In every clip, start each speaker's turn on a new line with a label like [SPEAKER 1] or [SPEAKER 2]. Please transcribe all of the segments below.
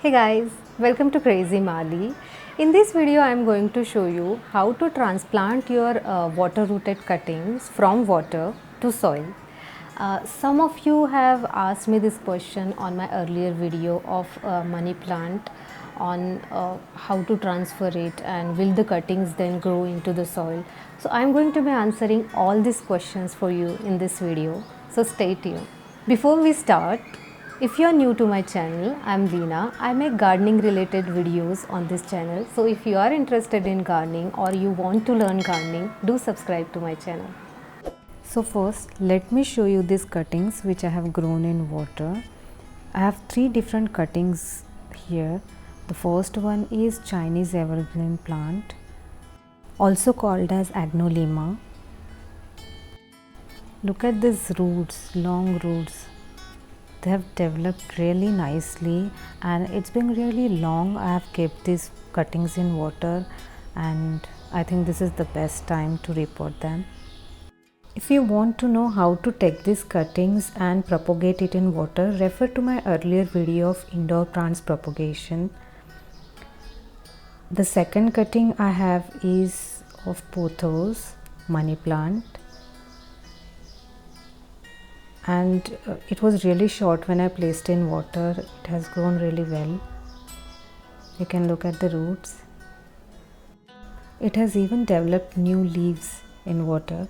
[SPEAKER 1] Hey guys, welcome to Crazy Mali. In this video, I am going to show you how to transplant your water rooted cuttings from water to soil. Some of you have asked me this question on my earlier video of money plant on how to transfer it and will the cuttings then grow into the soil. So I am going to be answering all these questions for you in this video. So stay tuned. Before we start, if you are new to my channel, I am Leena. I make gardening related videos on this channel. So if you are interested in gardening or you want to learn gardening, do subscribe to my channel. So first, let me show you these cuttings which I have grown in water. I have three different cuttings here. The first one is Chinese evergreen plant, also called as Agnolema. Look at these roots, long roots. They have developed really nicely and it's been really long. I have kept these cuttings in water and I think this is the best time to repot them. If you want to know how to take these cuttings and propagate it in water, refer to my earlier video of indoor plants propagation. The second cutting I have is of pothos, money plant. And it was really short when I placed in water. It has grown really well. You can look at the roots. It has even developed new leaves in water.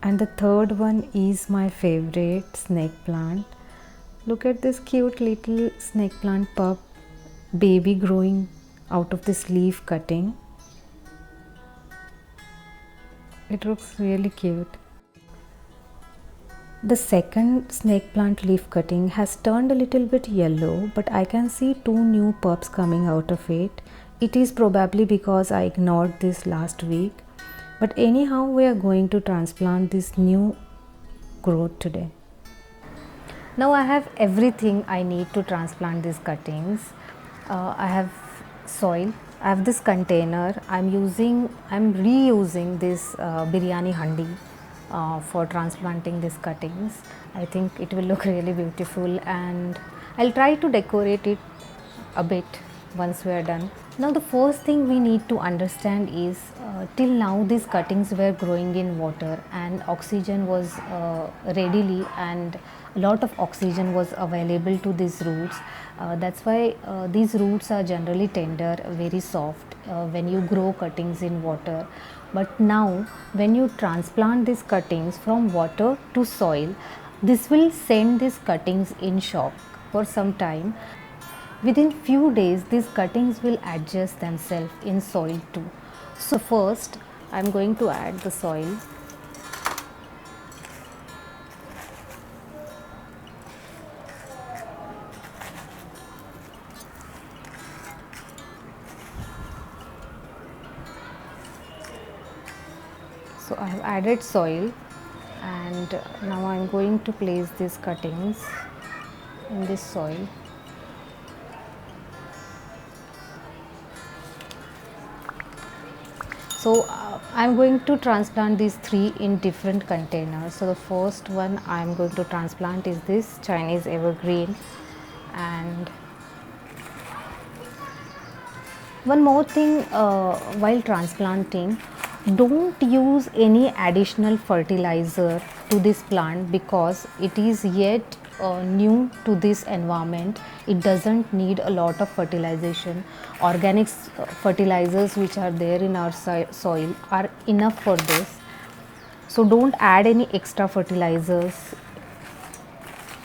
[SPEAKER 1] And the third one is my favorite, snake plant. Look at this cute little snake plant pup, baby growing out of this leaf cutting. It looks really cute. The second snake plant leaf cutting has turned a little bit yellow, but I can see two new pups coming out of it. It is probably because I ignored this last week. But anyhow, we are going to transplant this new growth today. Now I have everything I need to transplant these cuttings. I have soil. I have this container. I'm reusing this biryani handi for transplanting these cuttings. I think it will look really beautiful and I'll try to decorate it a bit once we are done. Now the first thing we need to understand is till now these cuttings were growing in water and oxygen was readily and a lot of oxygen was available to these roots. That's why these roots are generally tender, very soft when you grow cuttings in water. But now when you transplant these cuttings from water to soil, this will send these cuttings in shock for some time. Within few days, these cuttings will adjust themselves in soil too. So first, I am going to add the soil. So I have added soil and now I am going to place these cuttings in this soil. So I am going to transplant these three in different containers. So the first one I am going to transplant is this Chinese evergreen. And one more thing while transplanting, don't use any additional fertilizer to this plant because it is yet new to this environment. It doesn't need a lot of fertilization. Organic fertilizers which are there in our soil are enough for this. So don't add any extra fertilizers.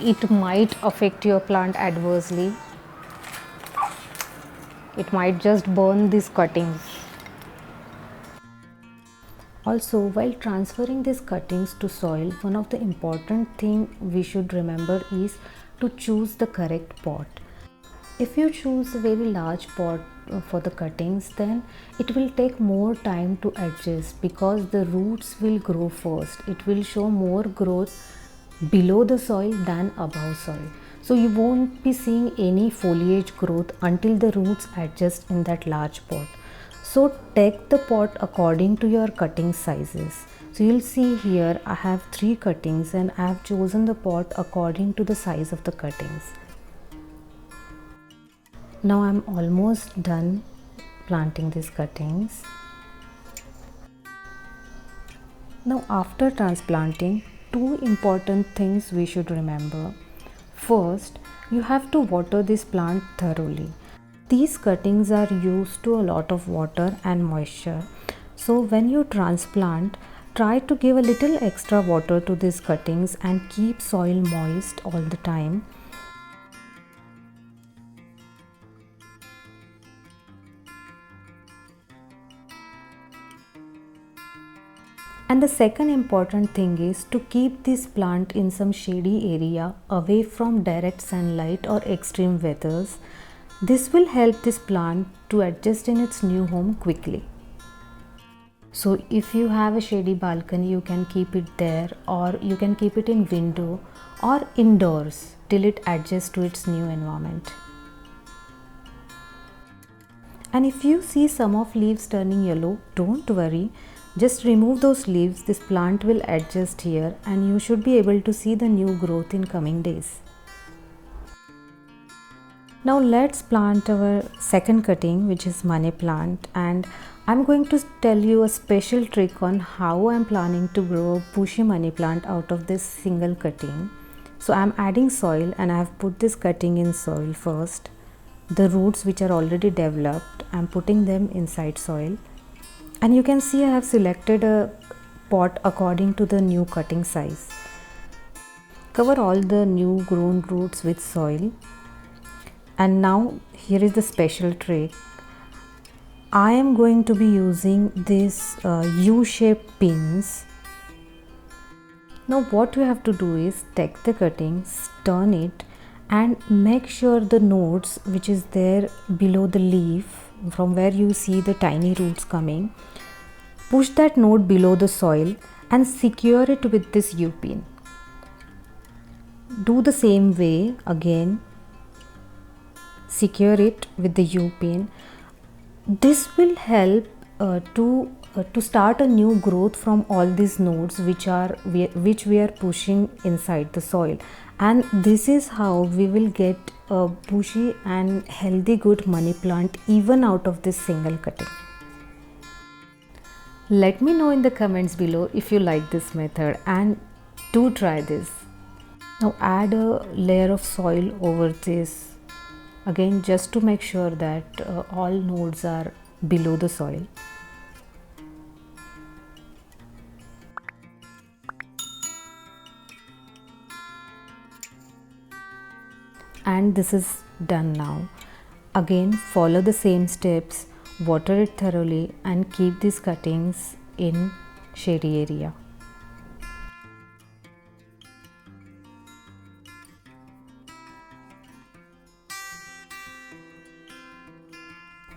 [SPEAKER 1] It might affect your plant adversely. It might just burn these cuttings. Also, while transferring these cuttings to soil, one of the important thing we should remember is to choose the correct pot. If you choose a very large pot for the cuttings, then it will take more time to adjust because the roots will grow first. It will show more growth below the soil than above soil. So you won't be seeing any foliage growth until the roots adjust in that large pot. So take the pot according to your cutting sizes. So you'll see here I have 3 cuttings and I have chosen the pot according to the size of the cuttings. Now I'm almost done planting these cuttings. Now after transplanting, 2 important things we should remember. First, you have to water this plant thoroughly. These cuttings are used to a lot of water and moisture. So when you transplant, try to give a little extra water to these cuttings and keep soil moist all the time. And the second important thing is to keep this plant in some shady area away from direct sunlight or extreme weathers. This will help this plant to adjust in its new home quickly. So if you have a shady balcony, you can keep it there, or you can keep it in window or indoors till it adjusts to its new environment. And if you see some of leaves turning yellow, don't worry. Just remove those leaves. This plant will adjust here and you should be able to see the new growth in coming days. Now let's plant our second cutting, which is money plant, and I'm going to tell you a special trick on how I'm planning to grow a bushy money plant out of this single cutting. So I'm adding soil and I have put this cutting in soil first. The roots which are already developed, I'm putting them inside soil. And you can see I have selected a pot according to the new cutting size. Cover all the new grown roots with soil. And now here is the special trick. I am going to be using this U-shaped pins. Now what you have to do is take the cuttings, turn it, and make sure the nodes which is there below the leaf, from where you see the tiny roots coming, push that node below the soil and secure it with this U-pin. Do the same way again, secure it with the U-pin. This will help to start a new growth from all these nodes which we are pushing inside the soil, and this is how we will get a bushy and healthy good money plant even out of this single cutting. Let me know in the comments below if you like this method, and do try this. Now add a layer of soil over this again, just to make sure that all nodes are below the soil. And this is done now. Again, follow the same steps, water it thoroughly and keep these cuttings in shady area.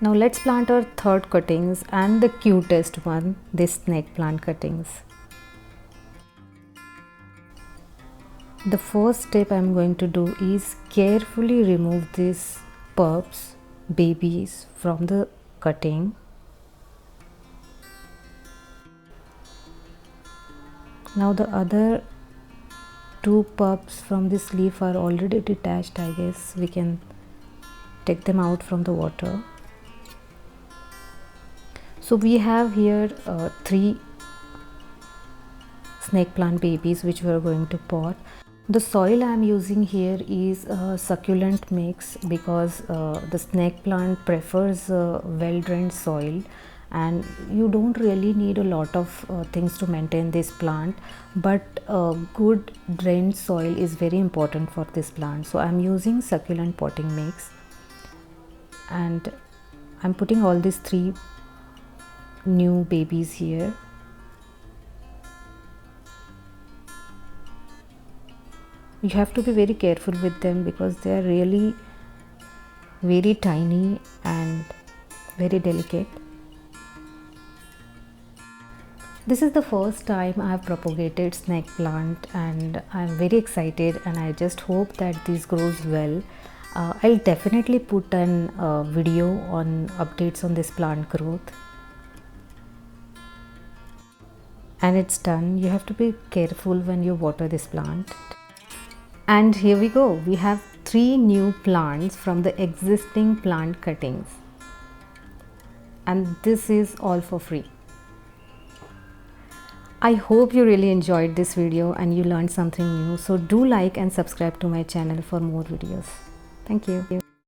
[SPEAKER 1] Now let's plant our third cuttings and the cutest one, this snake plant cuttings. The first step I'm going to do is carefully remove these pups, babies from the cutting. Now the other 2 pups from this leaf are already detached. I guess we can take them out from the water. So we have here 3 snake plant babies which we are going to pot. The soil I am using here is a succulent mix because the snake plant prefers well drained soil, and you don't really need a lot of things to maintain this plant, but good drained soil is very important for this plant. So I am using succulent potting mix, and I am putting all these 3 new babies here. You have to be very careful with them because they are really very tiny and very delicate. This is the first time I have propagated snake plant and I am very excited, and I just hope that this grows well I'll definitely put an video on updates on this plant growth. And it's done. You have to be careful when you water this plant. And here we go. We have 3 new plants from the existing plant cuttings. And this is all for free. I hope you really enjoyed this video and you learned something new. So do like and subscribe to my channel for more videos. Thank you.